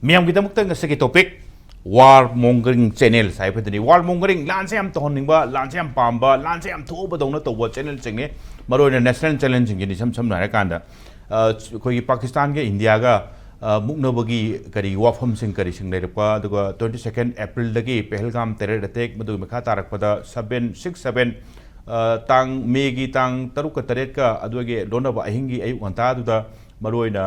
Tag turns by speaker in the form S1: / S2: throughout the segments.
S1: मियाम की तमुक तंग सके topic War-Mongering channel sai phadani War-Mongering lan se am tohningba lan se am pamba lan se am thoba dongna tawba channel chingne maroina national challenge ngi ni sam na kanda khoi Pakistan ge India ga muknabagi kari wafam sing kari sing lepa aduga 22nd April dagi Pahalgam terror attack madu makha tarakpada 767 tang megi tang taruk ka taret ka aduge donaba ahingi ayu nganta aduda maroina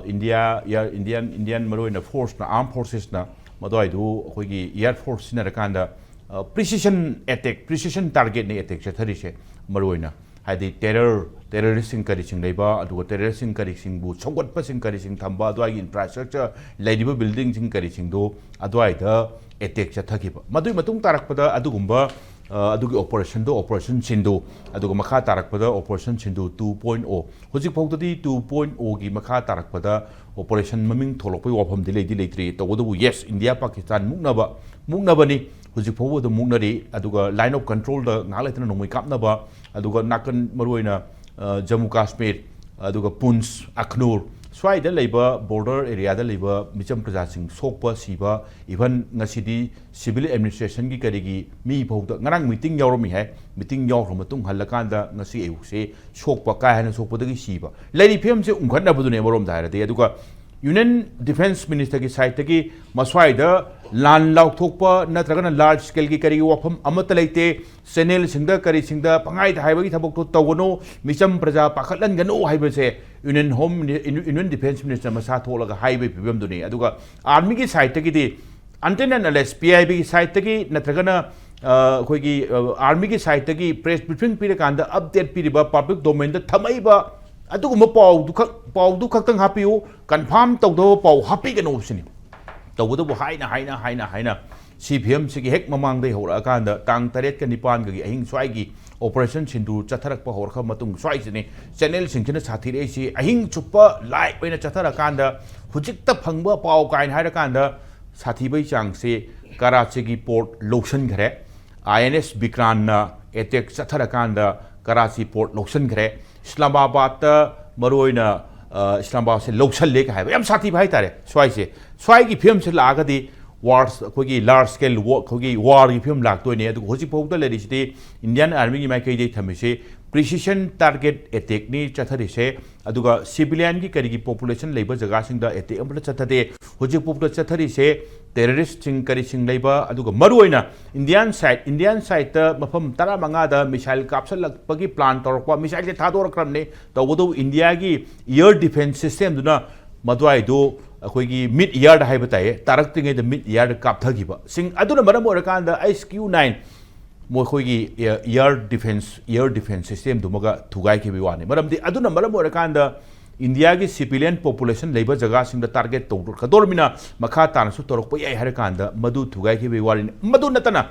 S1: Indian maroina force na armed forces na madoi du khoi air force na rakanda precision attack precision target ne attack chathari se maroina haidi terrorist sing kari sing leiba adu terrorist sing kari sing bu chonggot pa sing kari sing thamba adwai infrastructure leidiba building sing kari sing do adwai da attack chathaki ba madui matung tarak pada adugumba adugi operation do operation sindu aduga makha tarak pada operation sindu 2.0 hojik phawtadi 2.0 gi makha tarak pada operation maming tholokpai wafam dilei tri to yes India Pakistan muknaba ni hojik phawo do muknari aduga line of control da ngalaitana nomoi kapnaba aduga nakan maruina Jammu Kashmir aduga Punch Akhnur swai da leiba border area da leiba micham praja sing sokpa siba even ngasidi civil administration gi karigi mi phawda ngarang meeting yawromi hai meeting yawro matung halakan da ngasi eu se sokpa kai hana sokpa da gi siba leiri phem se ungkhanna budune morom da de aduga Union Defense Minister ki side ki maswai da lan lauk thokpa natragana large scale ki kari wafam amata leite senel singda kari singda pangai da haibagi thabok to tawano micham praja pakhatlan gano haiba se Union Defense Minister masa tholaga haibe pibam duni aduga army ki side ki di until and unless PIB ki side ki natragana khoi ki army ki side ki press briefing pira kanda update piriba public domain da thamaiba aduguma pau du khaktang hapiu confirm tawdo pau hapi gano sini tawdo bu haina CPM sigi hek mamang dei hora kanda tang taret ka nipan gi ahing swai gi operation sindu chatharak pa hor kha matung swai sini channel singchina sathi re si ahing chupa live oina chathara kanda hujik ta phangba pau kain haira kanda sathi bai chang se Karachi gi port lotion ghare INS Bikran na attack chathara kanda Karachi port lotion ghare Islamabad maroina Islamabad se loksal le ka hai yam sathi bhai tare swai gi film se laga di wars khoi large scale war khoi war gi film lak to ne adu hoji pawda le ri Indian army gi mai kai dei thami se precision target attack ni chathari se aduga civilian gi kari gi population leiba jaga sing da attack amla chathade hoji pawda chathari se terrorist sing kari sing leiba aduga maroina Indian side ta mafam tara manga da missile capsule lakpagi plan torpa missile je thador kram ne to India gi air defense system duna madwai do khoi gi mid year da haiba tai tarak tingai da mid year kap thagiba sing aduna maram orakan da SQ9 moi khoi gi air defense system dumaga thugai ke biwani maram di aduna maram orakan da India gi civilian population leiba jaga sing da target to khadormina makha tan su torok pa yai harakan da madu thugai ke biwani madu natana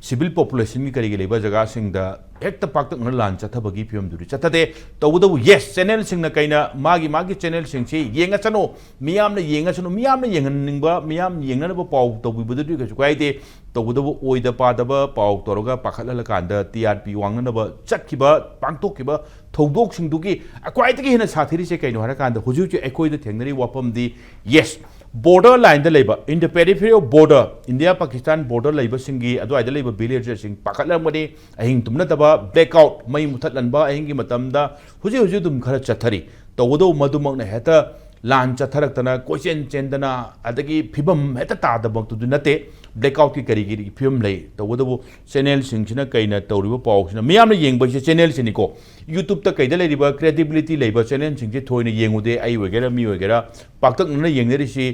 S1: civil population ki kari leiba jaga sing da ekta pakta ngal lan chathabagi piam duri chathade tawudu yes channel sing na kaina magi channel sing chi yenga chano miyam na yenganingba miyam yengna ba pau tawi budu ka kai de tawudu oida pa da ba pau toroga pakhala kan da TRP wangna ba chatkiba pangtok kiba thodok sing dugi akwai tagi hina sathiri se kaino hara kan da huju chu ekoi da thengnari wapam di yes border line da leiba in the periphery of border India Pakistan border leiba singi adu aida leiba villagers sing pakhatlam mani ahing tumna taba blackout mai muthatlan ba ahing gi matam da huji dum khara chathari tawudo madumak na heta lan chatharak tana question chendana adagi phibam heta ta da bak tu nate blackout ki kari gi phibam lei tawudo channel sing china kaina tawriba paw sina miyam na yengba se channel sini ko YouTube ta kaida leiba credibility leiba channel sing je thoina yengude ai wegera mi wegera paktak na yengneri si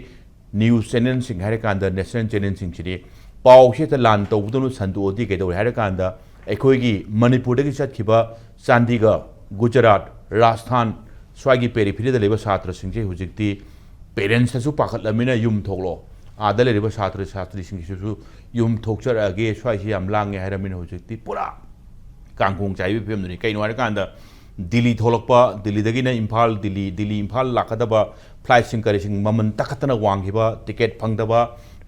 S1: news channel sing hare kanda national channel sing chiri paw se ta lan tawudo sandu odi ke do hare kanda ekhoi gi Manipur gi chatkhiba Chandigarh Gujarat Rajasthan swagi periphery da leba satra singje hujikti parents su pakhatlamina yum thoklo ada leba satri sing su yum thokchar age swai si yam lange haramin hujikti pura kangkung chai bi pem ni kaino har kanda Delhi tholokpa Delhi dagi na Imphal Delhi Imphal lakadaba flight sing kari sing maman takatana wanghiba ticket phangdaba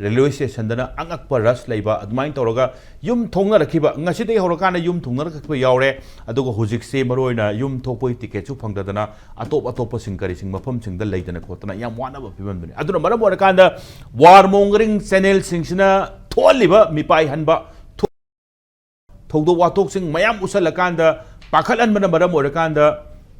S1: railway station dana angak pa rush leiba admain toroga yum thongna rakhiba ngasi dei horokana yum thongna rakhiba yaure adugo hujik se maroina yum thopoi ticket chu phangda dana atop singkari sing mafam singda leidana khotana yam wana ba piman bani aduna maram orakanda war-mongering channel singsina tholiba mipai hanba thogdo watok sing mayam usalakanda pakhalan mana maram orakanda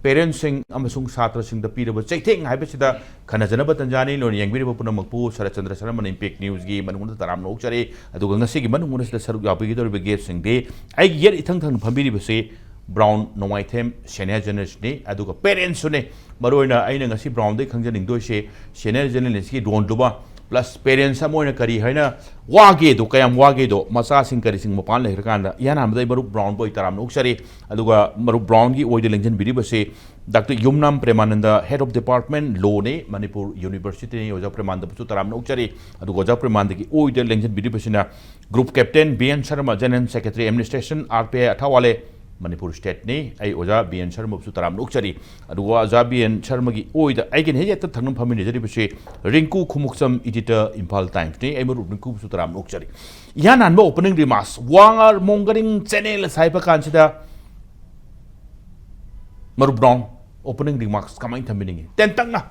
S1: parents sing amasung satra sing da piraba chaitheng haibasida khanajana batanjani lon yangbiriba punamakpu sarachandra sharma impact news gi manung taram nok chari aduga ngasi gi manung sida saruk yapi gi dor guest sing de ai yer ithang thang phambiri base brown nongai them senior journalist ni aduga parents ne maroina aina ngasi brown de khangjaning do se senior journalist gi don duba plus parents amoina kari haina wage do kayam wage do masa sing kari sing mapan le rakanda yana amdai baru brown boy taram nok chari aduga maru brown gi oide lengjan biri base dr yumnam premananda head of department law ne manipur university ne oja premananda puchu taram nok chari aduga oja premananda gi oide lengjan biri base na group captain bn sharma general secretary administration rpa athawale Manipur state ne ai oja bn sharma puchu taram nok chari aduga oja bn sharma gi oida aigen hejata thangnam phamini jari base rinku khumuksam editor impal times ne ai maru rinku puchu taram nok chari yanan ba opening remarks war-mongering channel saipa kansida maru brown opening remarks kamai thaminingi tentang na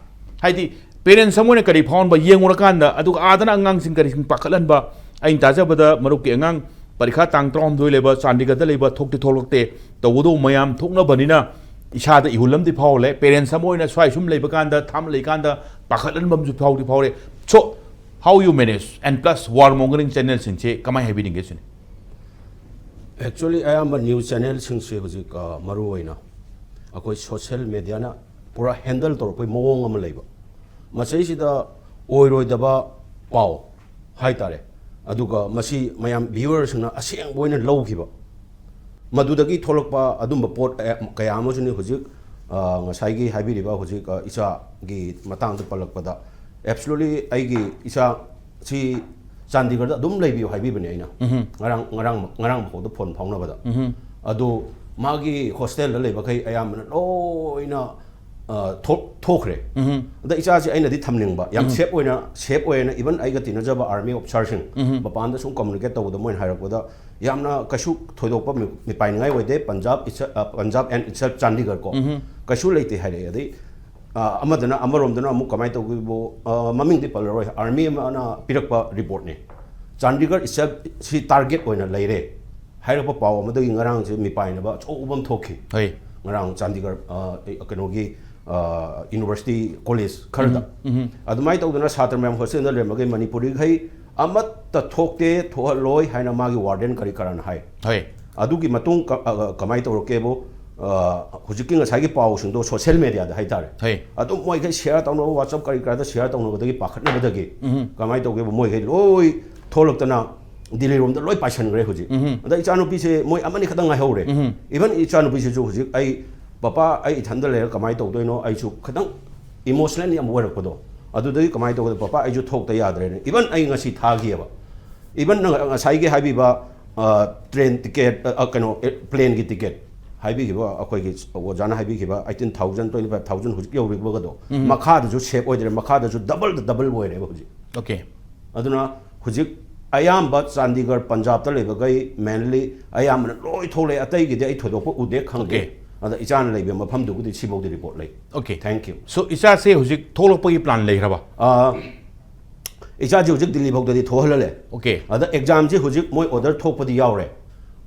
S1: haidi parents samone kari phone ba yengura aduga adana angang sing kari sing pakhalan ba ain tajabada maru ke angang parikha tang trom doi leba chandigarh da leba thokti tholokte tawudo mayam thokna banina isada ihulam di phawle parents samoina swai sum leba kanda tham leikanda pakhalan bam ju phawdi phawre so how you manage and plus war-mongering channel singche kamai habi ninge sine
S2: actually I am a news channel singse hujik maru oina akoi social media na pura handle tor poi mowong am leiba masai sida oiroi daba pau hai tare aduga masi mayam viewers na aseng boina lowkiba madudagi tholokpa adumba pot kaya amosuni hujik ngasai gi habiriba hujik isa gi matang da palakpada absolutely aigi isa si chandigarh da dum leibi haibi bani aina ngarang bhoda phone phawna bada adu magi hostel da leiba kai ayam loina thokre da isa si aina di thamningba yam shape oina even aiga tinajaba army officer sing bapan da sum communicate tawda moin hairakda yamna kashu thoidokpa mi paingai oide punjab and itself chandigarh ko kashu leite haire adi amadana amaromdana amu kamai tawgibo maming di palroi army na pirakpa report ne chandigarh itself si target oina leire hairapa paw amadagi ngarang se mi painaba chobam thokhi
S1: hoi
S2: ngarang chandigarh kanogi university college kharda adumai tawdana satra mem hostel na lemage manipuri gai amat ta thokte thoaloi haina magi warden kari karan hai
S1: hoi
S2: adugi matung kamai tawrokebo hujiking asagi paw singdo social media da haitare
S1: hoi
S2: adu moi gai share tawno whatsapp kari kara da share tawno dagi pakhatna badagi kamai tawgebo moi gai loi tholoktana Delhi room da loi passion gre huji da ichanu pi se moi amani khadang ngai hore even ichanu pi se jo huji ai papa ai thanda le kamai tawdoino ai chu khadang emotionally am work podo adu dai kamai tawdo papa ai ju thok ta yadre ne even ai ngasi thagi ba even ngasai ge habi ba train ticket kano plane gi ticket habi gi ba akoi gi ojana habi gi ba 18000 25000 huji yori ba do makha da ju shape oidre makha da ju double boy re ba huji
S1: okay
S2: aduna huji ayam but chandigarh punjab ta leba gai mainly ayam loi thole atai gi dai thodok ude khangge ada ichana leibe mafam du gudi sibau di report lei
S1: okay
S2: thank you
S1: so isa se hujik tholokpagi plan leiraba
S2: isa ji hujik delhi bhogda di thohalale
S1: okay
S2: ada exam ji hujik moi order thokpadi yaure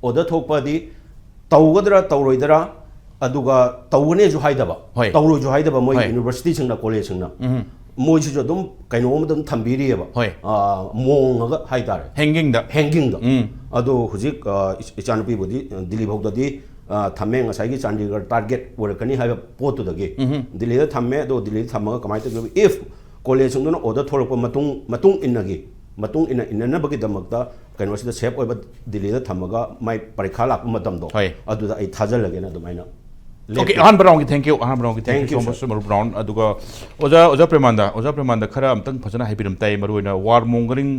S2: order thokpadi tawgadra tawroidara aduga tawne ju haidaba tawro ju haidaba moi university singna college singna moi ji jo dum kaino dum thambiri ba mong ga haidare hanging da adu hujik ichana pi bodi delhi bhogda di thame ngasai gi chandigarh target workani haiba potu dagi delhi da thame do delhi thamaga kamai ta if college sungna order thorok matung inna bagi damakta kaino sida shape oiba delhi da thamaga mai parikha lak matam do adu da ai thajal lage na dumaina
S1: okay thank you so much Maru Brown aduga oja premanda khara amtang phajana haibiram tai maruina war-mongering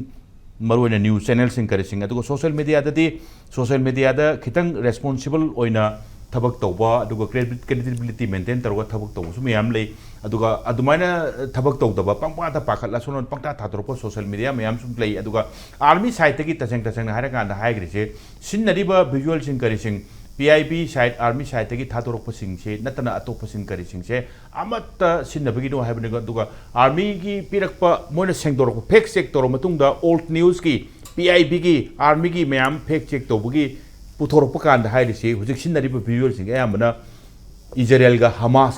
S1: maruina news channel sing kari sing aduga social media da khitang responsible oina ꯊꯕꯛ ꯇꯧꯕ ꯑꯗꯨꯒ credibility maintain ꯇꯧꯔꯒ ꯊꯕꯛ ꯇꯧꯕꯁꯨ ꯃꯌꯥꯝ ꯂꯩ ꯑꯗꯨꯒ ꯑꯗꯨꯃꯥꯏꯅ ꯊꯕꯛ ꯇꯧꯗꯕ ꯄꯪꯄꯥꯗ ꯄꯥꯈꯠꯂ ꯁꯣꯟ ꯄꯪꯇꯥ ꯊꯥꯗꯣꯔꯛꯄ ꯁꯣꯁꯤꯌꯦꯜ ꯃꯤꯗꯤꯌꯥ ꯃꯌꯥꯝꯁꯨ ꯂꯩ ꯑꯗꯨꯒ ꯑꯥꯔꯃꯤ ꯁꯥꯏꯠꯇꯒꯤ ꯇꯁꯦꯡꯅ ꯍꯥꯏꯔꯀꯥꯟꯗ ꯍꯥꯏꯈ꯭ꯔꯤꯁꯦ ꯁꯤꯖꯤꯟꯅꯔꯤꯕ ꯚꯤꯖꯨꯋꯦꯜꯁꯤꯡ ꯀꯔꯤꯁꯤꯡ PIB ꯁꯥꯏꯠ ꯑꯥꯔꯃꯤ ꯁꯥꯏꯠꯇꯒꯤ ꯊꯥꯗꯣꯔꯛꯄꯁꯤꯡꯁꯦ ꯅꯠꯇꯅ ꯑꯇꯣꯞꯄꯁꯤꯡ ꯀꯔꯤꯁꯤꯡꯁꯦ ꯑꯃꯠꯇ ꯁꯤꯖꯤꯟꯅꯕꯒꯤꯅꯣ ꯍꯥꯏꯕꯅꯤ ꯑꯗꯨꯒ ꯑꯥꯔꯃꯤꯒꯤ ꯄꯤꯔꯛꯄ ꯃꯣꯏꯅ ꯁꯦꯡꯗꯣꯔꯛꯄ ꯐꯦꯛ ꯆꯦꯛ ꯇꯧꯔꯕ ꯃꯇꯨꯡꯗ ꯑꯣꯜꯠ ꯅ꯭ꯌꯨꯁꯀꯤ PIBꯒꯤ ꯑꯥꯔꯃꯤꯒꯤ ꯃꯌꯥꯝ ꯐꯦꯛ ꯆꯦꯛ ꯇꯧꯕꯒꯤ पुथोरप कांद हाइरिसे हुजिक सिन्नरिबो भिजुअल सिंग अयामना इजराइल हमास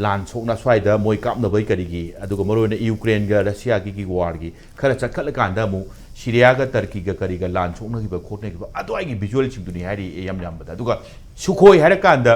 S1: लान सोकना स्वाइदा मोय कापनबय करिगी अदुगा मरोयना यूक्रेन गा रशिया की वार की खरा चखल कांदा मु सीरिया गा टर्की गा करिगा लान सोकनगिबा खोटनगिबा अदवाइगी भिजुअल सिंग दुनि हाइरि एयम यामबदा अदुगा सुखोय हाइरा कांदा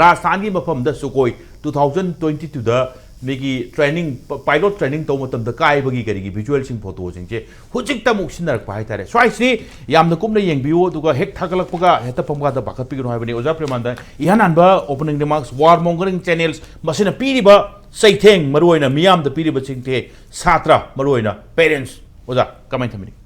S1: राजस्थान की मफम द सुखोय 2022 दा मेगी ट्रेनिंग पायलट ट्रेनिंग तो मतम द कायबगी करिगी भिजुअल सिंग फोटो सिंग हुजिक तमुक सिनरक पाइ तारे स्वाइसि यामना कुमना येंबियो दुगा हेक थागलकपगा हेता पमगा द बाखतपिगनो हाइबनि ओजा प्रेमानदा इहानानबा opening remarks war mongering channels मसिना पीरिबा सैथेंग मरुओइना मियाम द पीरिबा सिंगथे छात्र मरुओइना पेरेंट्स ओजा कमेंट थमिनि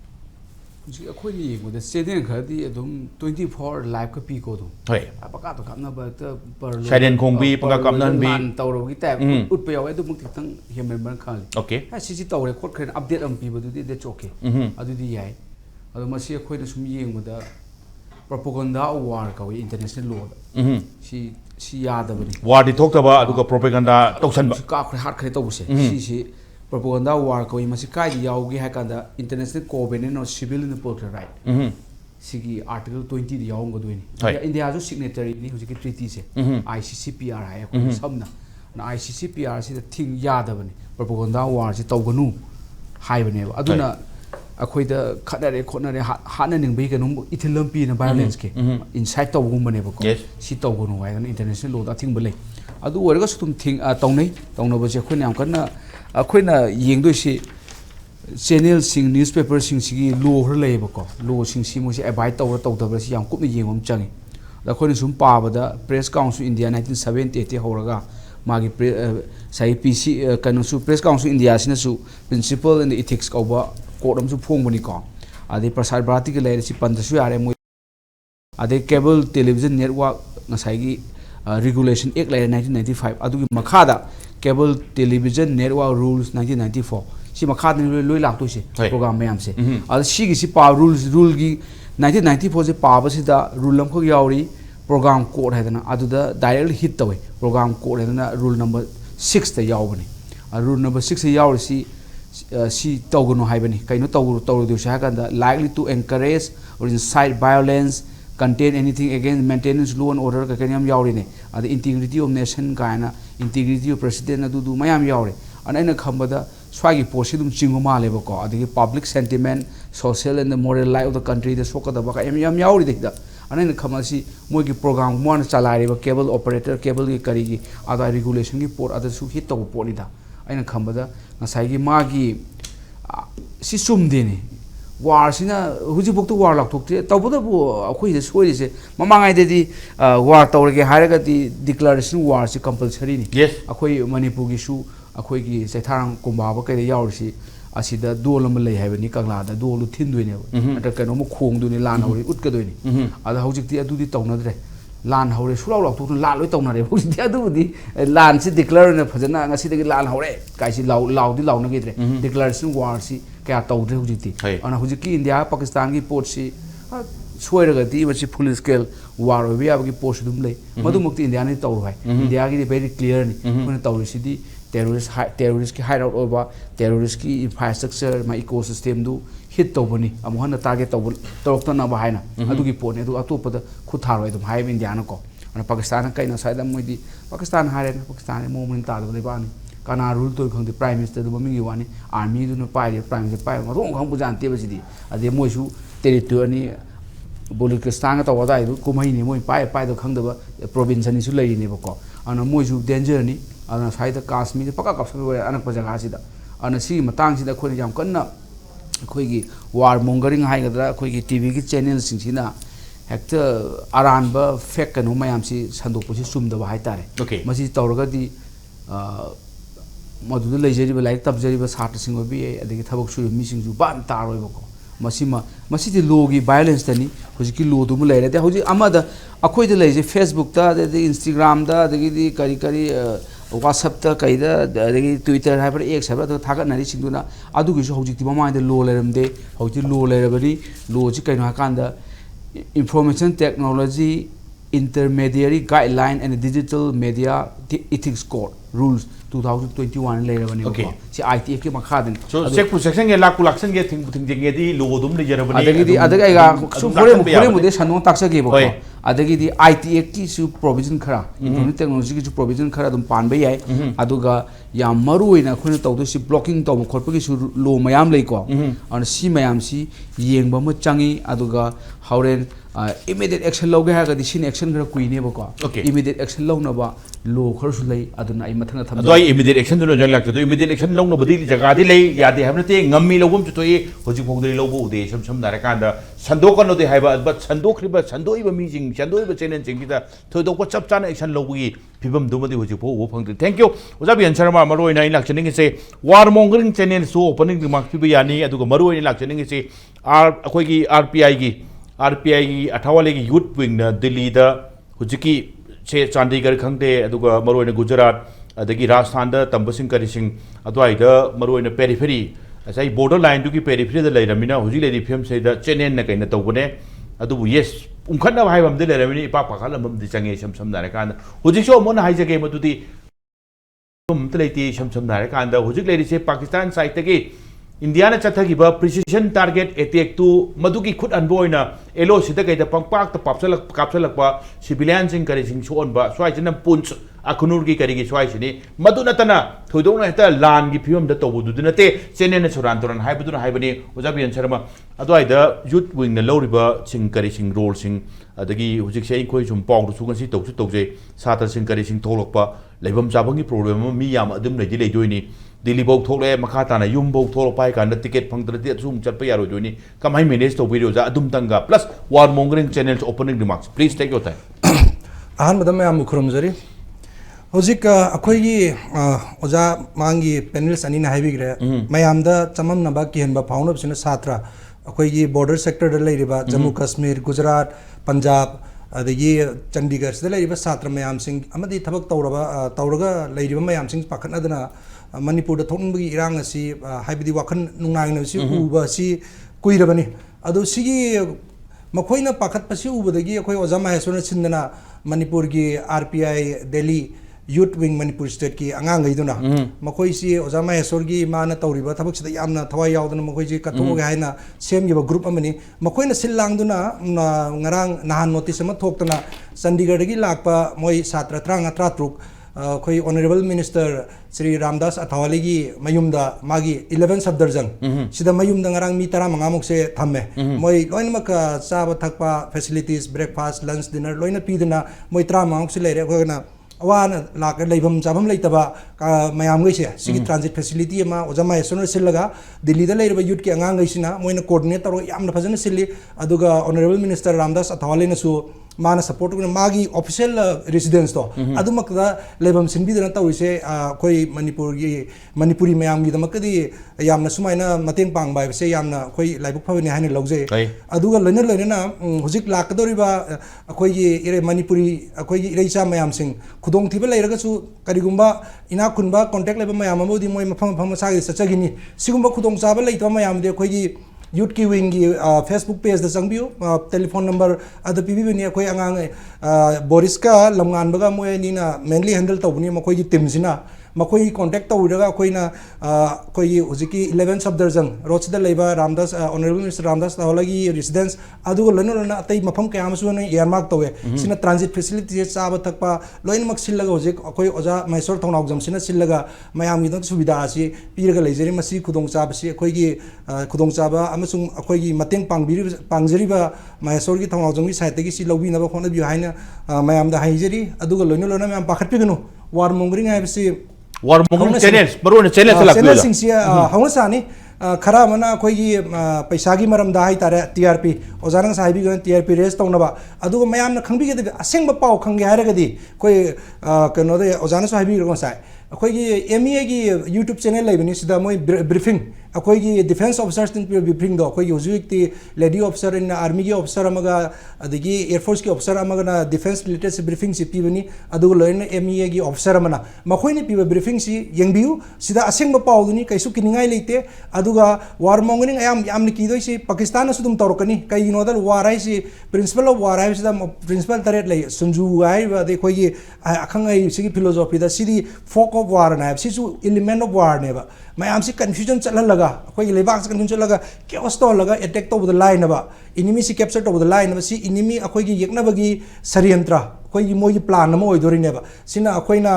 S3: जी अखोइनि येंगोदा चैनल खरदि अदुम 24 लाइव का पीको दो
S1: होय
S3: अपका तो कामना बा त पर
S1: साइलेंट खोंबी पंगा कामनन बी
S3: तौरबगी टाइप उठप यावे अदुम खितंग हेमेंबर खाली
S1: ओके
S3: हा सिसि तौरे खोट खरेन अपडेट अम पीबदुदि दे चोके अदुदि याय अदु मसि अखोइना सुम येंगोदा प्रोपेगेंडा वार का इंटरनेशनल लॉ सी यादबनि
S1: वार दि थोक्तबा अदुगा प्रोपेगेंडा तौसनबा
S3: का खरे हाट खरे तौबसे सिसि प्रोपेगेंडा वार को मसी कायदि यावगी हाकांदा international covenant of civil and political right सिगी आर्टिकल 20 दि यावंगदोइनी इंडिया जो सिग्नेटरी नि हुजिकि ट्रीटी से ICCPR हाय को सबना ना ICCPR से थिंग यादबनी प्रोपेगेंडा वार से तौगनु हाइबने अदुना अखोइदा खनरे खोनरे हाना निंगबई कनु इथिलम पी न वायलेंस के इनसाइड तौगुमने बको सी तौगनु हाय इंटरनेशनल लॉ दा थिंग बले अदु ओरगा सुतुम थिंग तौनै तौनबसे खोइन याम कन्ना अखोइना येंगदोइसि चैनल सिंग न्यूज़पेपर सिंग सिगी लॉ हर लेबको लॉ सिंग सि मोसे एबाइड तौर तौदबसि याम कुपन येंगम चंगी अखोइना सुम पाबदा प्रेस काउंसिल इंडिया 1978 हौरगा मागी साइ PC कनुसु प्रेस काउंसिल इंडिया सिनसु प्रिंसिपल एंड इथिक्स कौबा कोर्ट अमसु फोंगबनी को आदि प्रसार भारती के लेरसि पंदसु यारे मो आदि केबल टेलीविजन नेटवर्क नसाइगी रेगुलेशन एक लेर 1995 अदुगी मखादा केबल टेलीविजन नेटवर्क रूल्स 1994 सी मखाद लोई लाक्तोइसे प्रोग्राम मैम से अद सिगी सी पा रूल की 1994 से पाबसिदा रूल अमखो यावरी प्रोग्राम कोड हैदना अदुदा डायरेक्टली हिट तवे प्रोग्राम कोड हैदना रूल नंबर 6 ता यावबनी रूल नंबर 6 से यावरी सी तौगनो हाइबनी कइनो तौरदुसे हाकंदा likely to encourage or incite violence contain anything against maintenance law and order ka kanyam yaurine ad integrity of nation kaina integrity of president adu mayam yaure anaina khambada swagi posidum chingu male bako adigi public sentiment social and the moral life of the country the sokada baka yam yauri da anaina khamasi mogi program mon chalai ba cable operator cable gi kari gi ada regulation gi port ada su hit to port da aina khambada ngasai gi magi si sumdeni war sina huji bokto war lak thokte tawboda bu akhoi je soi je mamangai de war tawrege haraga di declaration war si compulsory ni
S1: yes
S3: akhoi manipur gi su akhoi gi saitharang kumba ba kai yaursi asida dol am lei haibani kangla da dolu thindoine ata kano mo khong duni lan hori utka doini ada hojik ti adu di tawnadre lan hore sulaw lak thok lan loi tawnare hojik ti adu di lan si declare na phajana ngasi de lan hore kai si law di law na gi dre declaration war si क्या तौदे हुजिति अना हुजिकि India Pakistan की port C सोयरगति मछि full scale वार ओबि आबि port दुम ले मधुमुक्ति India ने तौर है India की वेरी क्लियर नि कोन तौरिसिदि टेररिस्ट की हाइड आउट ओबा टेररिस्ट की इंफ्रास्ट्रक्चर मा इकोसिस्टम दु हिट तौबनी अमहन टारगेट तौब तौरक्तना बा हाइना अदुगी पोर्ट ने दु अतोपद खुथारो दum हाइब इंडिया न को अना पाकिस्तान कैना साइड मोइदि पाकिस्तान हारे पाकिस्तान मोमन तादब लेबानी kana rule to khang prime minister du mami wani army du no pai prime minister pai ma rong khang bujan te basidi ade moi su territory ni Bolukistan ta wada du kumai ni moi pai do khang da province ni su lai ni bako ana moi su danger ni ana sai da Kashmir paka kapsa we anak pa jaga sida ana si matang sida khoi jam kanna khoi gi war mongering hai ga khoi gi TV gi channel sing sina hector aran ba fake kanu mayam si sandok pu si sum da hai tare
S1: okay
S3: masi tawraga di मधुद लेजरिबा like तबजरिबा सात्र सिंग ओबि अदि थबक सु मि सिंग जु बान तारोय बको मसीदी लो की वायलेंस तनी हुजिकी लो दुम लेरे ते हुजि अमादा अखोइद लेजे फेसबुक ता दे इंस्टाग्राम दा दगी करी करी WhatsApp ता कइदा दगी ट्विटर हाइपर एक्स हाइपर तो थागत नरी सिंदुना अदुगिसु हुजिकी ममाइदे लो लेरमदे हुजि लो लेरबनी लो जि कइनो हाकांदा information technology intermediary guideline and digital media ethics code rules 2021 लेरबनी
S1: Okay.
S3: C ITF के मखादन
S1: so check section ge lakku laksan ge thing ge di lo dum le jarabani
S3: adagi aga su pore mude sanong taksa ge bo adagi di ITF ki su provision khara information technology ki su provision khara dum pan ba yai aduga yam maru ina khone tawdo si blocking taw khotpa ki su lo mayam lei ko an si mayam si yengba ma changi aduga hauren immediate action loge ha ga di sin action khara kuine ba ko immediate action lo na ba lo khar su lei aduna ai mathang tham
S1: doi immediate action do jang lak to immediate action long no badi jaga di lei ya de hamna te ngammi logum chu toi hoji phog de lobo de sam dara kan da sando kan no de haiba but sando khriba sando iba mi jing sando iba chenen jing da thoi do ko chap chan action logi phibam du madi hoji phog wo phang thank you oja bian sharma maroi na lak chening se war-mongering channel so opening remark phi yani adu ko maroi na lak chening se akoi gi RPI gi athawale gi youth wing na Delhi da hoji ki se Chandigarh khangde adu ko maroi na Gujarat adagi Rajasthan da tambasing karising adwai da maroi na periphery asai border line du ki periphery da leiramina hoji le film se da channel na kaina tawbone adu yes umkhanna bhai bam de leiramini ipa pakhalam bam di change sam dara kan hoji so mon hai jage madudi tleti sam dara kan da hoji le se Pakistan side tagi India na chathagiba precision target attack tu madugi khut anboina elo sida kaida pangpak ta kapsalak ba civilian sing karising so on ba swai chinam punch akunur gi karigi swai chini maduna tana thoidong na ta lan gi phium da tobu du nate chenen na suran toran haibuduna haibani ojabian sharma adwai da youth wing na loriba sing karising role sing adagi hujik sei khoi sum pong du su ngasi tokje satra sing karising tholokpa leibam chabangi problem mi yam adum lei lei doini Delhi bok thole makata na yum bok thol pai kan ticket phangtra ti sum chat pa yaro joini kamai manage to video ja adum tanga plus war-mongering channels opening remarks please take your time
S4: ahan madam am khurum jari hojik akhoi gi oja mangi panels ani na habi gre mayam da chamam na ba ki hen ba fauna bisina satra akhoi gi border sector da leiriba Jammu Kashmir Gujarat Punjab adagi Chandigarh sida leiriba satra mayam sing amadi thabak tawraga leiriba mayam sing pakhatna dana Manipur da thonbagi irang asi haibidi wakhan nungnang na si uba si kuirabani adu sigi makhoina pakhat pasi ubadagi akhoi ojama hesona sindana Manipur gi RPI Delhi youth wing Manipur state ki angang gaiduna makhoi si ojama hesor gi mana tawriba thabak sida yamna thawai yaudana makhoi ji kathomo ga haina sem gi group amani makhoina sillang duna ngarang nahan notice ma thoktana Chandigarh gi lakpa moi satra tranga tratruk koi honorable minister Sri Ramdas Athawale gi mayumda magi 11 sabdarjang sida mayumda ngarang mi tara mangamuk se thamme moi loina mak chaba thakpa facilities breakfast lunch dinner loina pidana moi tra mangamuk se leire khona awana lak leibam chabam leitaba mayam gei se sigi transit facility ma ojama esonor sillaga Delhi da leirba youth ki angang gei sina moina coordinate taro yamna phajana silli aduga honorable minister Ramdas Athawale na su mana support ko magi official residence to adumakda lebam sinbi dana tawise koi Manipuri mayam gi damakdi yamna sumaina mateng pang bai se yamna koi laibuk phawni haine logje aduga loina na hujik lakadoriba koi ire Manipuri koi irecha mayam sing khudong thiba leiraga su karigumba ina kunba contact leba mayam amodi moi mafam sa gi sachagini sigumba khudong chaba leitwa mayam de koi gi youth ki wing gi Facebook page da changbiu telephone number ada pbb ni koi angang Boris ka lamngan baga moi ni na mainly handle tawni ma koi gi team sina ma koi contact tawraga koi na koi hujiki 11 sabdarjang road da leiba Ramdas honorable minister Ramdas Athawale residence adu lana atai mafam kayam su na earmark tawe sina transit facility chaba thakpa loin mak sillaga hujik koi oja Mysore thonau jam sina sillaga mayam gi subida asi piraga leijeri masi khudong chaba si koi gi khudong chaba amasung koi gi mateng pangjariba Mysore gi thonau jam gi site gi si lobi na ba khona bi haina mayam da haijeri adu loina mayam pakhat piganu war-mongering haibsi
S1: war-mongering channels marone channels la
S4: channel sing sia hauna sani khara mana koi gi paisa gi maram da hai tare TRP ozarang sahibi gan TRP raise tawna ba adu mayam na khangbi ge aseng ba pau khangge haraga di koi kano de ozana sahibi ro sai ꯑꯩꯈꯣꯏꯒꯤ MEAꯒꯤ YouTube channel ꯂꯩꯕꯅꯤ ꯁꯤꯗ ꯃꯣꯏ briefing ꯑꯩꯈꯣꯏꯒꯤ defence ꯑꯣꯐꯤꯁꯔꯁꯤꯡ ꯄꯤꯕ briefingꯗꯣ ꯑꯩꯈꯣꯏꯒꯤ ꯍꯧꯖꯤꯛꯇꯤ lady officer ꯏꯟ ꯑꯥꯔꯃꯤꯒꯤ officer ꯑꯃꯒ ꯑꯗꯒꯤ ꯑꯦꯌꯔ ꯐꯣꯔꯁꯀꯤ ꯑꯣꯐꯤꯁꯔ ꯑꯃꯒꯅ ꯗꯤꯐꯦꯟꯁ ꯔꯤꯂꯦꯇꯦꯗ briefingꯁꯤ ꯄꯤꯕꯅꯤ ꯑꯗꯨꯒ ꯂꯣꯏꯅ MEAꯒꯤ ꯑꯣꯐꯤꯁꯔ ꯑꯃꯅ ꯃꯈꯣꯏꯅ ꯄꯤꯕ briefingꯁꯤ ꯌꯦꯡꯕꯤꯌꯨ ꯁꯤꯗ ꯑꯁꯦꯡꯕ ꯄꯥꯎꯗꯨꯅꯤ ꯀꯩꯁꯨ ꯀꯤꯅꯤꯡꯉꯥꯏ ꯂꯩꯇꯦ ꯑꯗꯨꯒ ꯋꯥꯔ ꯃꯣꯡꯒꯔꯤꯡ ꯌꯥꯝꯅ ꯀꯤꯗꯣꯏꯁꯤ ꯄꯥꯀꯤꯁꯇꯥꯟꯅꯁꯨ ꯑꯗꯨꯝ ꯇꯧꯔꯛꯀꯅꯤ ꯀꯩꯒꯤꯅꯣꯗ ꯋꯥꯔ ꯍꯥꯏꯁꯤ ꯄ꯭ꯔꯤꯟꯁꯤꯄꯜ ꯑꯣꯐ ꯋꯥꯔ ꯍꯥꯏꯕꯁꯤꯗ ꯄ꯭ꯔꯤꯟꯁꯤꯄꯜ ꯇꯔꯦꯠ ꯂꯩ ꯁꯨꯟꯖꯨ ꯍꯥꯏꯔꯤꯕ ꯑꯗꯩ ꯑꯩꯈꯣꯏꯒꯤ ꯑꯈꯪ ꯑꯍꯩꯁꯤꯒꯤ ꯐꯤꯂꯣꯁꯣꯐꯤꯗ ꯁꯤꯗꯤ ꯐꯣꯛ ꯑꯣꯐ ꯋꯥꯔꯅ ꯍꯥꯏꯕ ꯁꯤꯁꯨ इलिमेंट ऑफ वारनेबा मैम कन्फ्यूजन चलहलगा अखोई लेबाक से कन्फ्यूजन चलगा केओस तौलगा अटैक तौबद लाइनबा इनिमी से कैप्चर तौबद लाइनबा सी इनिमी अखोई यeknabagi षड्यंत्र अखोई मोई प्लान अमा ओइदोरिनेबा सिना अखोइना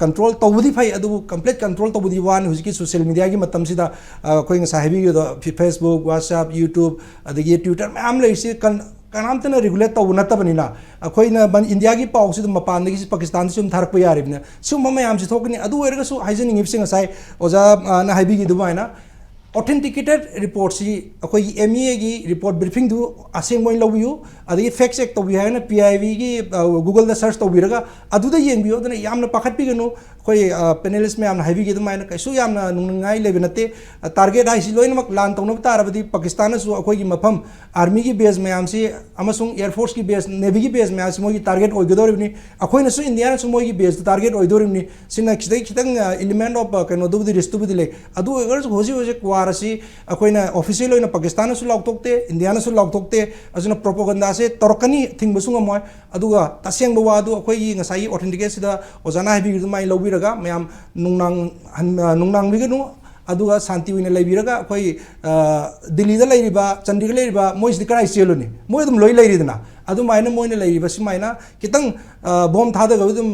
S4: कंट्रोल तौबदी फै अदु कंप्लीट कंट्रोल तौबदी वान हुजिकी सोशल मीडिया की मतम सिदा अखोई साहिबी फेसबुक व्हाट्सएप यूट्यूब अदगी ट्विटर मैम लेसी कनामतना रेगुलेट तब नतबनीना अखोइना इंडिया की पाउसी मपानदगी पाकिस्तान से थारप यारिबने सुम मैम से थोकनी अदु ओइरगसु हाइजनिंगिबसिंग असai ओजा ना हाइबिगी दुबाइना ऑथेंटिकेटेड रिपोर्ट सी अखोई MEA की रिपोर्ट ब्रीफिंग दु असेंग मोइन लबियु अदगी फैक्ट चेक तबि हायना PIV की गूगल दा सर्च तबिरगा अदुदा येंबियो दना यामना पाखटपिगनु अखोई पैनलिस्ट में यामना हाइबिगी दुमाइना कैसु यामना नुंगाई लेबे नते टारगेट हाइसि लोइनमक लान तौनब तारबदी पाकिस्तान सु अखोई की मफम आर्मी की बेस मैम से अमसुंग एयर फोर्स की बेस नेवी की बेस मैम से मोगी टारगेट ओइगदोरिबनी अखोइना सु इंडिया सु मोगी बेस टारगेट ओइदोरिबनी सिना खितंग एलिमेंट ऑफ कैनो दुबदी रिस्टुबदी ले अदु अगर होजि होजि वारसी अखोइना ऑफिशियल ओइना पाकिस्तान सु लौटोक्ते इंडिया सु लौटोक्ते अजुना प्रोपोगंडा से तोरकनी थिंगबसु ngमोय अदुगा तसेंग बवा अदु अखोई ngसाई ऑथेंटिकेट सिदा ओजाना हाइबि दुमाइ लौबिरगा मैम नुंगनांग बिगनु अदुगा शांति विना लेबिरगा अखोई दिल्ली दा लेरिबा चंडीगढ़ लेरिबा मोइसदि कराइ चेलुनी मोइ दुम लोइ लेरिदना अदु माइना मोइना लेरिबा सिमाइना कितंग बॉम्ब थादगा दुम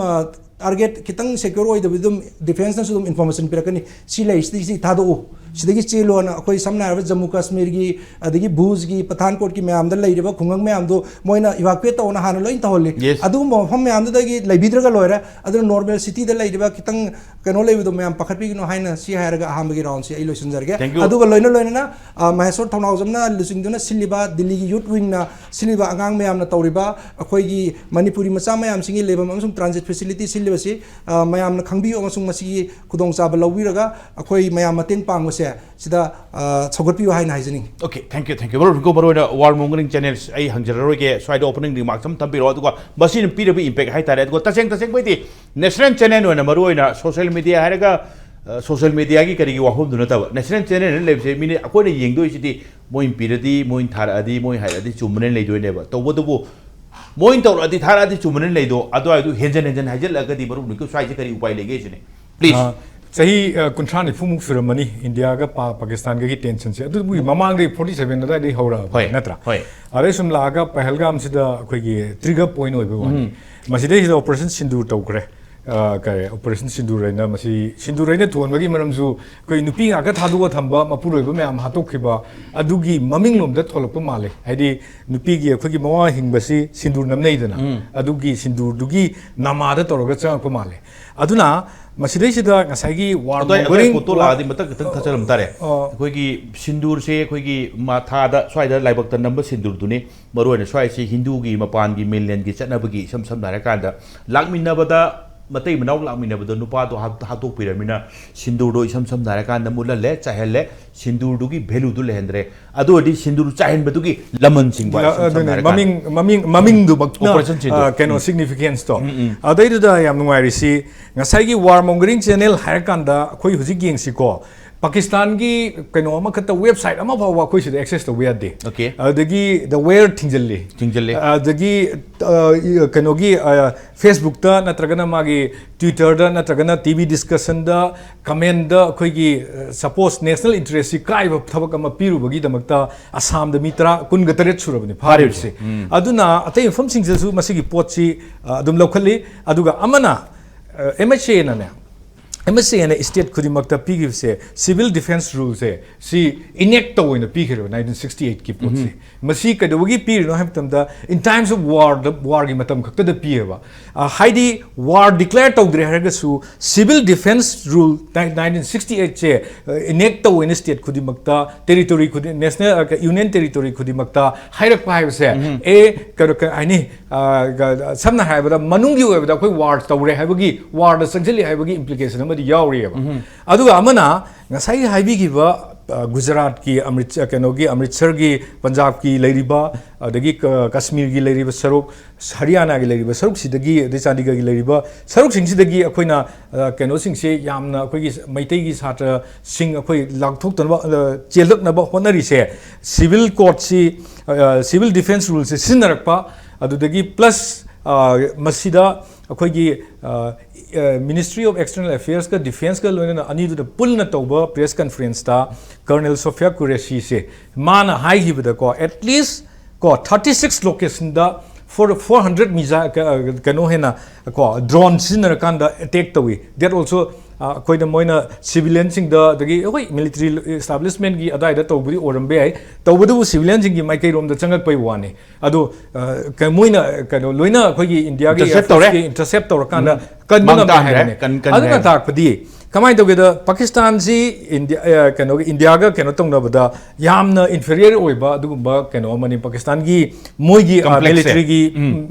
S4: टारगेट कितंग सिक्योर ओइदबदुम डिफेंस ना सुदुम इन्फॉर्मेशन पिरकनी सी लेइसदि थादो सिदगी चेलोना अखोई समना हाइबा जम्मू कश्मीर की अदगी भूज की पठानकोट की मैम दा लेरिबा खुंगंग मैम दो मोइना इवाक्युएट तौना हाना लोइन तहोली अदु मफम मैम दगी लेबिद्रगा लोइरा अदु नॉर्मल सिटी दा लेरिबा कितंग कनो लेबिदो मैम पखटपिगिनो हाइना सी हायरगा अहामबगी राउंड से इलोसन जरगे अदुगा लोइना लोइना महेश्वर थौनावजमना लुसिंगदुना सिलिबा दिल्ली की यूथ विंग ना सिलिबा आगांग मैम ना तौरिबा अखोई की मणिपुरी मचा मैम सिंगी लेबम अमसुंग ट्रांजिट फैसिलिटी सिलिबसी मैम ना खंगबियो अमसुंग मसी खुदोंग चाबा लौबिरगा अखोई मैम मतेंग पांगबसे सिदा सौगटपियो हाइना हाइजनिंग
S1: ओके थैंक यू बरो बरो वार मोंगरिंग चैनल आई हंजररोगे स्वाइड ओपनिंग रिमार्क सम थंबिरो अदुगा बसिन पीरबी इंपैक्ट हाइ तारे अदुगा तसेंग बैति नेशनल चैनल ओना मरो ओना सोशल मीडिया हाइरगा सोशल मीडिया की करी वाहम दुना तब नेशनल चैनल लेबसे मिने अकोने येंगदोइसिदि मोइन पीरदि मोइन थारादि मोइन हाइरदि चुमने लेदोइनेबा तौबदुबो मोइन तौरदि थारादि चुमने लेदो अदवाइदु हेंजन हाइजलगदि बरो नुको स्वाइजे करी उपाय लेगेसिने प्लीज
S5: सही कुंट्रा निफुमुक सुरमनी इंडिया का पाकिस्तान की टेंशन से अदु ममांग 47 अदाई हौरा नत्रा अरे सुम लागा पहलगाम सिदा अखोगी ट्रिगर पॉइंट ओइबे वानी मसिदे हिदा ऑपरेशन सिंदूर तौकरे करे ऑपरेशन सिंदूर रेना मसी सिंदूर रेना थोनबगी मरमजु कोई नुपी आका थादुवा थंबा मपुरोइबे मैम हातोखिबा अदुगी ममिंग लोमदा थोलप माले हाइदि नुपी गी अखोगी मवा हिंगबसी सिंदूर नमनैदना अदुगी सिंदूर दुगी नमादा तौरगा चंगप माले अदुना मसिदैसिदा ngसाइगी वार मोंगरिंग
S1: फोटो लादि मत खतंग थचरम तारे अखोगी सिंदूर से अखोगी माथादा स्वाइदा लाइबक नंबर सिंदूर दुने मरोयने स्वाइ से हिंदू की मपान की मेनलैंड की चटनबगी सम दारे कांदा लाकमिनबदा मतई मनाउ लाकमिनबदा नुपा तो हातोक पिरमिना सिंदूर दो सम दारे कांदा मुलले चाहेले सिंदूर दुगी भेलू दु लेहंद्रे अदोदि सिंदूर चाहेन बदुगी लमन सिंग
S5: ममिंग दु कैनो सिग्निफिकेंस तो अदैदुदा याम नुवाइरिसी ngसाइगी वार मोंगरिंग चैनल हायरकांदा अखोई हुजिक येंगसिको पाकिस्तान की कैनो अमा खत वेबसाइट अमा फावा अखोई सिदा एक्सेस तो यादे
S1: ओके
S5: अदगी द वेयर थिंजल्ले अदगी कैनो की फेसबुक ता नत्रगना मागी ट्विटर दा नत्रगना टीवी डिस्कशन दा कमेंट दा अखोई की सपोज नेशनल इंटरेस्ट काय थबक अमा पिरुबगी दमकता असम द मित्रा कुनगतरेत सुरबनी फारिबसे अदुना अतै फम सिंगजसु मसिगी पोटसी अदुम लौखली अदुगा अमना MHA ना MSC state Kudimakta Pigi say civil defense rules say see inecto in the Pigiro 1968 keep say Masika the Wigi period no have them in times of war the war gimatam to the Pieva Heidi war declared of the Hergasu civil defense rule 1968 say inecto in state Kudimakta territory national union territory Kudimakta Hairak say Kaini Samna have the Manungu have the war to Rehabagi war the essentially Habagi implication aduga amana ngasai haibi gi ba Gujarat ki Amritsar kenogi Amritsar gi Punjab ki leiriba adagi Kashmir gi leiriba saruk Haryana gi leiriba saruk sidagi Chandigarh gi leiriba saruk sing sidagi akoina keno sing se yamna akoi gi maitai gi satra sing akoi langthok tanba chelak na ba honari se civil court si civil defense rules se sinarakpa adudagi plus masida akoi gi Ministry of External Affairs ka Defense ka loina ani du pull na toba press conference ta Colonel Sophia Qureshi se mana high hi bada ko at least ko 36 location da for 400 misa kano hena ko drone sinner kanda attack tawi that also koi da moina civilian sing da dagi oi military establishment gi adai da tobudi orambe ai tobudu civilian sing gi mai kai rom da changak pai wane ado ka moina kano loina koi gi India gi intercept tor kanda kan bang da hai aduna tak padi kamai to geda Pakistan si India kano India ga kano tong na bada yamna inferior oiba adugumba kano mani Pakistan gi moi gi military gi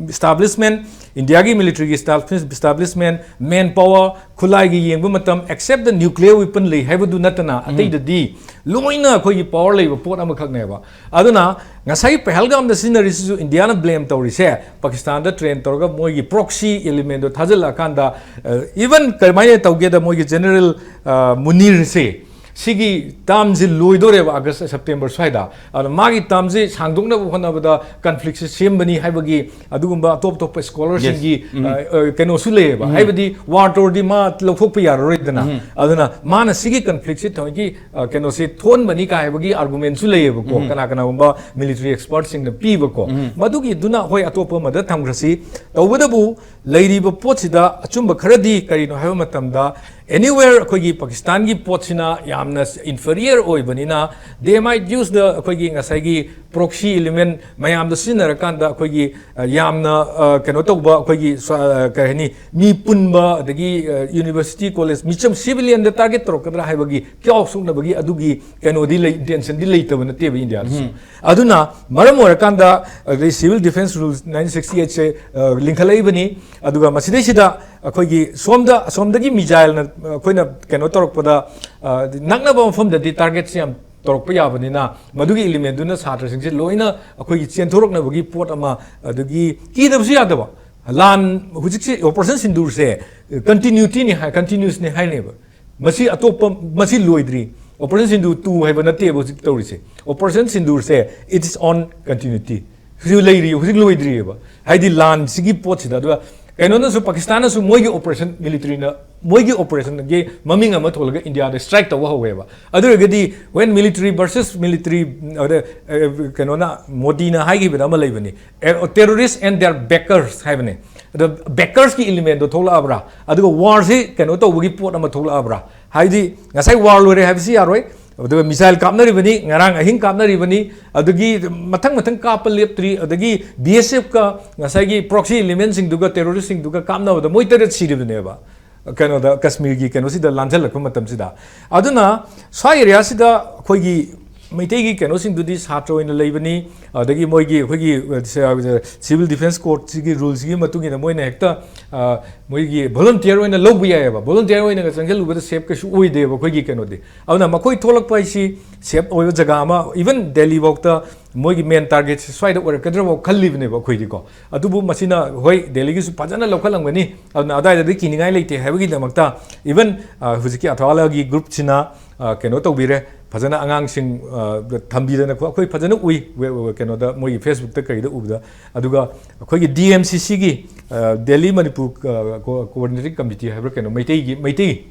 S5: establishment India gi military establishment manpower khulai gi yengbu matam except the nuclear weapon lei haibu du natana atai da di loina khoi gi power lei pot am khak ne ba aduna ngasai Pahalgam da scenery su India na blame tori se Pakistan da train torga moi gi proxy element do thajala kanda even kamai tauge da moi gi general Munir se sigi tamzi loidore ba August September swaida magi tamzi sangdongna bhona bada conflict sembani haibagi adugumba top scholars gi keno sule ba haibadi war tor di ma lokhok pa yar roidana aduna mana sigi conflict se thogi keno se thon bani ka haibagi argument sule ba ko kana umba military experts sing na pi ba ko madugi duna hoi atopa mada thamgrasi tawadabu leiri ba pochida achumba kharadi karino haiba matamda anywhere akogi Pakistan gi pochina yamna inferior oibanina they might use the akogi ngasai gi proxy element mayam da sinara kanda akogi yamna keno toba akogi kahani mi punba dagi university college micham civilian da target tor kadra haibagi kyaw sungna bagi adugi keno di intention di leitabana tebe India aduna maram orakanda the civil defense rules 1968 se linkhalai bani aduga masidai sida akogi somdagi missile na koina keno torokpada naknaba mafam da target siam torokpa yabanina madugi element duna satra singse loina akogi chenthorokna bagi pot ama adugi kidabsi yadaba lan hujikse operation sindur se continuity ni continuous ni haineba masi atopa masi loidri operation sindur 2 haibana te hujik torise operation sindur se it is on continuity hujik leiri hujik loidri ba haidi lan sigi pot sida do Keno su Pakistan su moigi operation military na moigi operation ge maming ama tholga India da strike tawa however other gadi when military versus military keno na Modi na haigi bada malai bani terrorists and their backers havene the backers ki element do thola abra adu war se keno to bugi pot ama thola abra haidi ngasai war lore habisi aroi the missile kapnari bani ngarang ahing kapnari bani adagi matang kapal leptri adagi BSF ka ngasai gi proxy elements sing duga terrorist sing duga kapna da moiter siri bane ba kano da Kashmir gi kano sida lanjal lakpa matam sida aduna sa area sida khoi gi maitai gi kano sing dudi satro in leibani adagi moi gi khoi gi civil defense court gi rules gi matungi na moi na hekta moi gi volunteer oina log biya ba volunteer oina ga changal ubada save ka shu oi de ba khoi gi kano de aduna makoi tholak pai si save oi jaga ma even Delhi wakta moi gi main target swai da or kadra wa khalli bne ba khoi di ko adubu masina hoi Delhi gi su pajana lokal angani aduna adai da ki ningai leite habagi damakta even hujiki athwala gi group china keno to bire fazana angang sing thambi da ko khoi fazana ui keno da moi Facebook ta kai da ubda aduga khoi gi DMCC gi Delhi Manipur coordinating committee habra keno maitai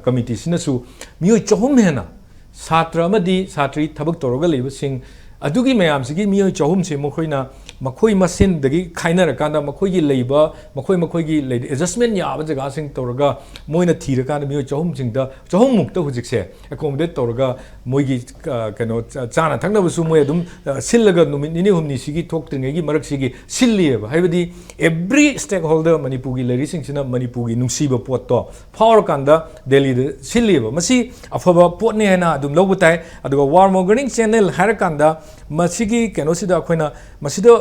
S5: committee sina su mioi chohum hena satra amadi satri thabak toroga leba sing adugi mayam sigi mioi chohum se mo khoina मखोई मसिन दगी खाइनर कांदा मखोई लेबा मखोई adjustment याब जगह सिंग तौरगा Moina their कांदा मियो चहुम सिंगदा चहुम मुक्त हुजिकसे accommodate तौरगा मोइगी कनो चाना थंगनबसु मोय अदुम सिल्लगा नुमित निनि हुमनि सिगी थोक्त्रिंगेगी मरक सिगी सिल्लिएबा हाइबदी every stake holder Manipuri लेरी सिंगसिना मणिपुरी नुंसीबा पोटतो फावर कांदा दिल्ली दे सिल्लिएबा मसी अफबा पोटने हेना अदुम लौबताय अदुगा वार-मोंगरिंग channel हार कांदा मसीगी कनोसिदा अखोइना मसीदा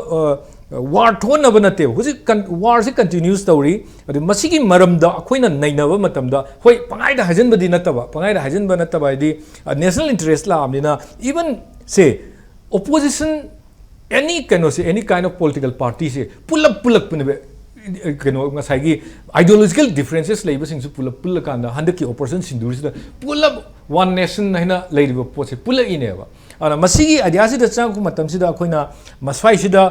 S5: वार थोनब नते हुजिक वार से कंटिन्यूस तौरी अदु मसीगी मरमदा अखोइना नैनब मतमदा होय पंगाइदा हजनबदी नतबा पंगाइदा हजनबा नतबा इदी नेशनल इंटरेस्ट लामनिना इवन से opposition any kind of any kind of political party से pull up पुनबे कनो ngasai ideological differences leiba singsu pull kanda handak ki operation sindur sida pull up one nation haina leiba pose pull ineba ana masigi idea sida chang ku matam sida akoina maswai sida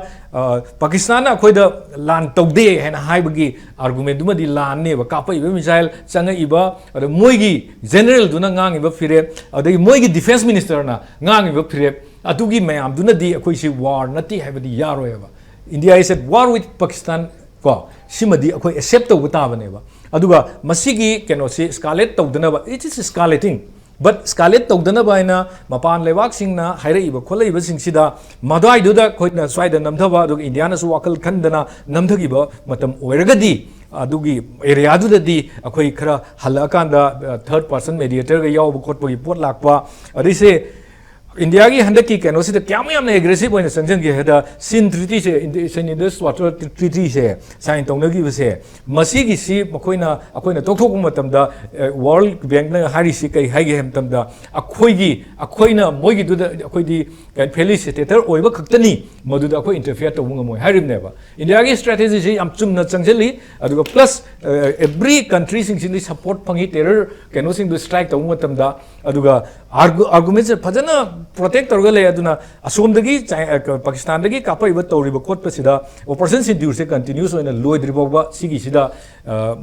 S5: pakistan akoida lan tawde haina haibagi argument duma di lan ne ba kapai ba missile changa iba ada moigi general duna ngang iba fire adai moigi defense minister na ngang iba fire atugi mayam duna di akoi si war nati haibadi yaroyaba India is at war with Pakistan ko simadi akoi accept to batabaneba aduga masigi keno se escalate tawdanaba it is escalating but escalate tawdanaba ina mapan lewak singna hairaiba kholaiba singsida madai duda khoina swaida namthaba aduga India na su wakal khandana namthagiba matam oiragadi adugi area dudadi akoi khara halakanda third person mediator ga yaw khotpagi pot lakpa adise India की हंडक की canoe से क्या मैं हमने aggressive होने संजन के है सिन treaty से इंडस वाटर ट्रीटी से साइन तौन की वसे मसी की सी मकोइना अकोइना तोखोक मतमदा वर्ल्ड बैंक ना हारी सी कई हाई गेम तमदा अकोइना मोगी दुदा अकोइदी फेलिसिटेटर ओइबा खक्तनी मदुदा अको इंटरफेयर तौंग मोय हारिमनेबा इंडिया की स्ट्रेटजी से हम चुमना चंगजली अदुगा प्लस एवरी कंट्री सिंग सपोर्ट फंगी टेरर कैनो सिंग दु स्ट्राइक तौंग मतमदा अदुगा आर्गुमेंट से फजना protect torga le aduna asomdagi Pakistan dagi kapaiba toriba khotpasida operation sindur se continuous oina loidriboba sigi sida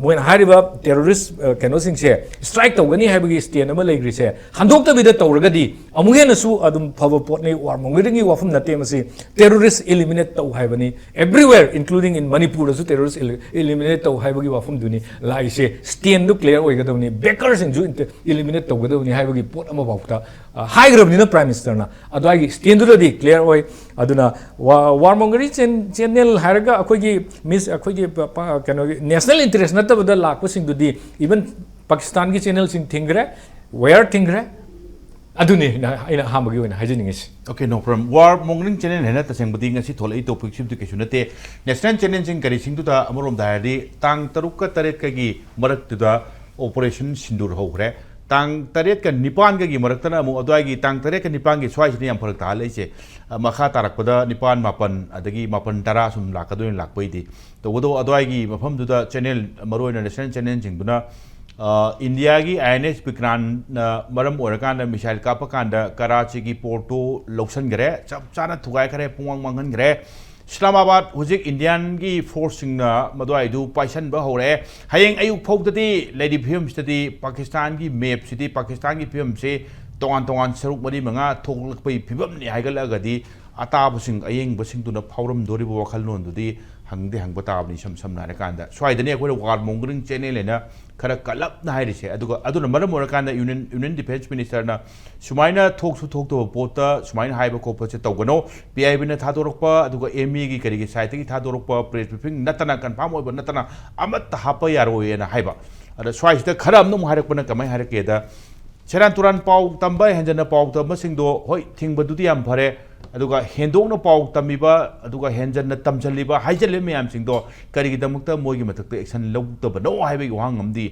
S5: moina hariba terrorist kenosing se strike tawgani haibagi stand ama leigri se handokta bida torgadi amugena su adum phaba potni war-mongering gi wafum nate masi terrorist eliminate taw haibani everywhere including in Manipur su terrorist eliminate taw haibagi wafum duni lai se stand du clear oigadawni bakers in ju eliminate tawgadawni haibagi pot ama bawta high grabni na prime minister na adwai stand du clear oi aduna war-mongering channel haraga akoigi miss akoigi kano national interest natabada lakpasing dudi even Pakistan ki channel sing thingre where thingre aduni ina hamagi oina hajiningi
S1: okay no problem war-mongering channel hena taseng budi ngasi tholai topic sim tu kesunate national channel sing kari sing tu da amorom daari tang taruk ka taret ka gi marak tu da operation sindur hogre tang taret ka nipan ka gi marak tana amu adwai gi tang taret ka nipan gi swai ni am pharak ta leise makha tarak pada nipan mapan adagi mapan tara sum lakadoin lakpai di to godo adwai gi mafam du da channel maroi national channel sing duna India की INS Vikrant मरम ओरकांड missile कापकांड Karachi की Porto लौसन गरे चप चाना थुगाय करे पुंग मंगन गरे Islamabad हुजिक Indian की forcing मदुआइदु पाइसन ब होरे हयेंग अयुक फौतदी लेडी फिल्म स्टडी पाकिस्तान की मैप सिटी पाकिस्तान की फिल्म से तोंगान सरुक मरी मंगा थोकलपै फिबम नि हाइगलगदी अताबसिंग अयेंग बसिंग तुना फावरम दोरिबो वखल नोंदुदी हंगदे हंगबा ताबनि सम नारे कांदा स्वाइदने अखोय war-mongering channel लेना खरा कलप ना हाइरिसे अदुना मरम ओरकांदा यूनियन डिफेंस मिनिस्टर ना सुमाइना थोकतो पोता सुमाइना हाइबा कोपसे तौगनो पीआईबी ना थादोरकपा अदुगा एमई की करिगे साइट की थादोरकपा प्रेस ब्रीफिंग नतना कन्फर्म ओइबा नतना अमत हापा यारोयना हाइबा अदा स्वाइसदा खरा अमनु हाइरकपना कमाय हाइरकेदा सेरान तुरान पाउ तंबा हेंजना पाउ तंबसिंगदो होय थिंगबदुदि याम फरे अदुगा हेंदोंनो पाउ तमिबा अदुगा हेंजन तमजलिबा हाइजले मयाम सिंगदो करिगिदमक्ता मोइगी मतक्ता एक्शन लौतबनो हाइबेगी वांगमदी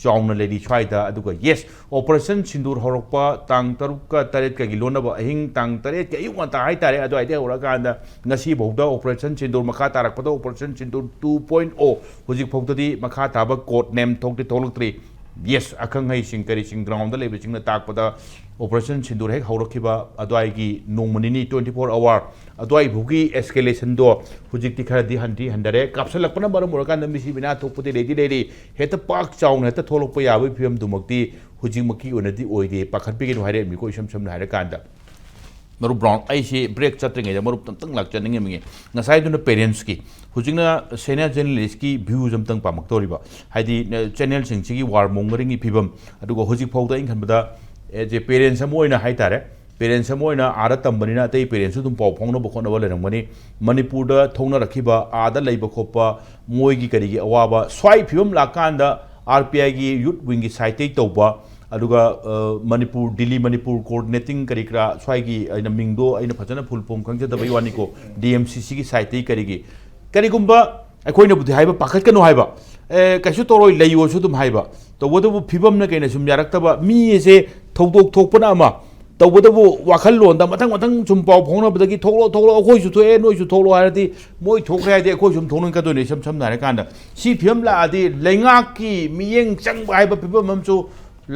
S1: चाउना लेडी स्वाइदा अदुगा यस ऑपरेशन सिंदूर होरकपा तांग तरुका तरेत का गिलोनबा अहिंग तांग तरेत के युवा हाइतारे अदुआइदे होरकांदा ngasi बौदा ऑपरेशन सिंदूर मखा तारकपदा ऑपरेशन सिंदूर 2.0 हुजिक फौतदी मखा ताबा कोड नेम थोकति थोलक्त्री yes akang hai sing kari sing ground da lebe sing na tak pada operation sindur hek haurakhiba adwai gi nongmani 24 hour adwai bhugi escalation do hujik ti khara di hanti handare kapsalak pana baram murakan da misi bina thokpudi ledi heta pak chaung heta tholok pa yabai phim dumakti hujik maki onadi oide pakhat pigin haire mi ko sam na haire kanda marup brown ai si break chatring ai marup tam tang lak chaning ngi ngasai duna parents ki hujingna senior journalist ki views am tang pamak tori ba haidi channel sing chi war-mongering gi phibam adugo hujik phawda in khanbada je parents amoina haitare parents amoina ara tambanina tei parents dum paw phongna bo khona wala rangmani manipur da thongna rakhiba ada leiba khopa moi gi kari gi awaba swai phibam lakanda RPI gi youth wing gi site tauba aduga manipur delhi manipur coordinating karikra swagi aina mingdo aina phajana phulpom khangja da baiwani ko DMCC gi site karigi karigumba akoina budi haiba pakat kanu haiba kaisu toroi leiwo su dum haiba to wodu phibam na kaina sum yarak taba mi ese thokdok thokpana ama to wodu wakhal lon da mathang mathang sum paw phongna badagi thoklo akoi su thoe noi su thoklo harati moi thokre ade akoi sum thonun ka do ne sam na kanda si phibam la adi leingak ki miyeng chang haiba phibam mamchu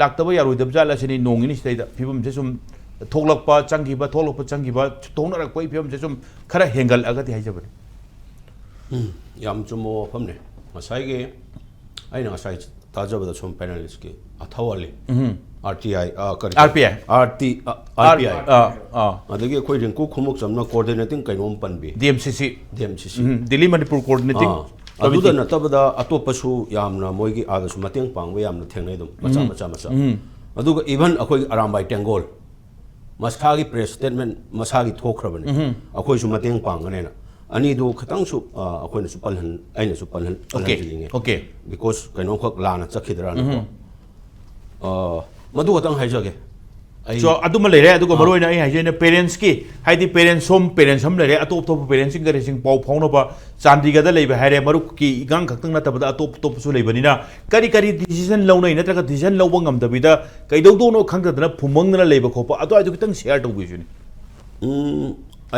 S1: lakta ya roi dabjala sini nongini sida phibam se sum thoklakpa changiba changiba thongna rak poi phibam se sum khara hengal agati haijabani
S2: yam chumo famne masai ge aina asai tajabada sum panelist ke athawali RTI RPI adagi khoi ring ku khumuk samna coordinating kainom panbi
S1: DMCC Delhi Manipur coordinating
S2: aduda na tabada atopasu yamna moigi aga su mateng pangwe yamna thengnai dum macha aduga even akhoi arambai tengol masagi press statement masagi thokhrabani akhoi su mateng pangane na ani do khatang su akhoi na su palhan aina su palhan
S1: okay
S2: because kaino khak lana chakhidra na madu katang haijage
S1: so aduma lere aduga maroina ai haijena parents ki haidi parents ham lere atop top parents sing gare sing pau phauno ba chandiga da leiba hare maruk ki gang khaktang na tabada atop top su leibani na kari decision launai na traka decision lawang ngam dabida kaidau do no khangda na phumang na leiba khopa adu adu kitang share to bisuni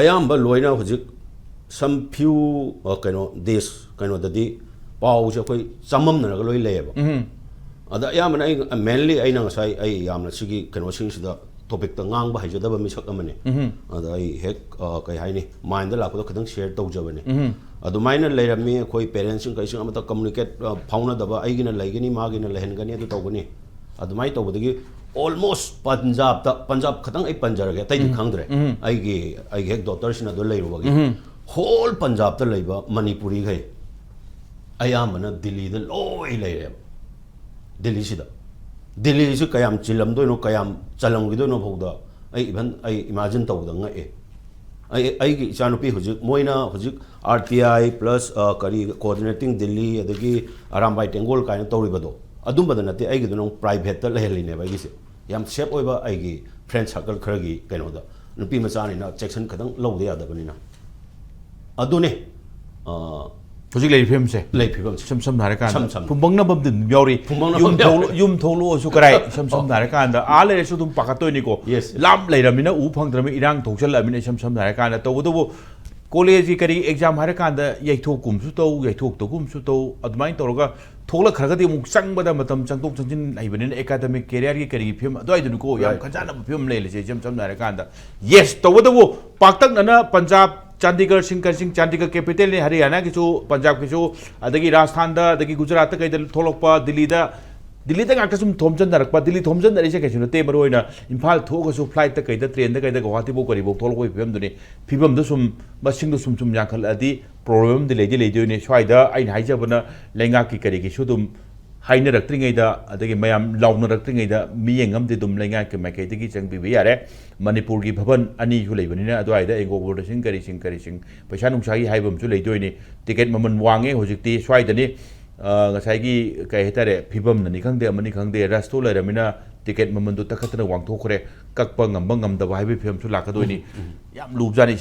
S2: ayam ba loina hujik some few kaino this kaino dadi pau je koi chamam na loi leba ada yamna ai mainly ai nang sai ai yamna sigi kaino sing sida topic ta ngang ba haijada ba misak amane ada ai hek kai haini mind la ko khadang share tau jabane adu maina leirami khoi parents sing kai sing amata communicate fauna daba ai gina laigini ma gina lehen gani adu tawgani adu mai tawbadagi almost Punjab khatang ai panjarage tai khangdre ai hek doctor sina do leirubagi whole Punjab ta leiba Manipuri gai ayamana Delhi da loi leire Delhi sida Delhi su kayam chilam do no kayam chalam gi do no bhoda ai even ai imagine taw da ngai ai gi chanupi hujik moina hujik RTI plus kari coordinating Delhi adagi arambai tengol kaina tawri bado adum badana te ai gi do no private ta leheline ba gi se yam shape oiba ai gi friend circle kharagi kaino da nupi macha ni na section khadang lawde ya da bani na adune
S1: hujik lei phim se sam nare kan pumbang na bam din yauri yum tholo su karai sam nare kan da ale su dum pakatoi ni ko lam leiramina u phangdrami irang thoksal amina sam nare kan da to bu college kari exam hare kan da yaithok kum su to yaithok to kum su to admai toroga thokla kharga di muk sang bada matam changtok changjin aibanin academic career gi kari phim adoi du ko yam khajana phim le le sam nare kan da yes to bu paktak na Punjab Chandigarh Chandigarh capital ne Haryana ki chu Punjab ki chu adagi Rajasthan da adagi Gujarat kai da tholokpa Delhi da ngakta sum thomjan darakpa Delhi thomjan dari se kai chu te maroina Imphal thoga su flight ta kai da train da kai da Guwahati bo kari bo tholokoi phim duni phibam da sum basing da sum yakhal adi problem de leide ne swai da ai haija bana lenga ki kari ki su dum haina raktringai da adagi mayam launa raktringai da miyengam de dum lenga ke makai de gi changbi bi yare Manipur gi bhaban ani hu leibani na adwai da engo border sing kari sing paisa nung sai haibam chu leidoi ni ticket maman wange hojikti swai da ni ngasai gi kai hetare phibam na ni khangde amani khangde rasto lairamina ticket maman du takhatna wangthokre kakpa ngamba ngamda ba haibi phim chu lakadoi ni yam lubjani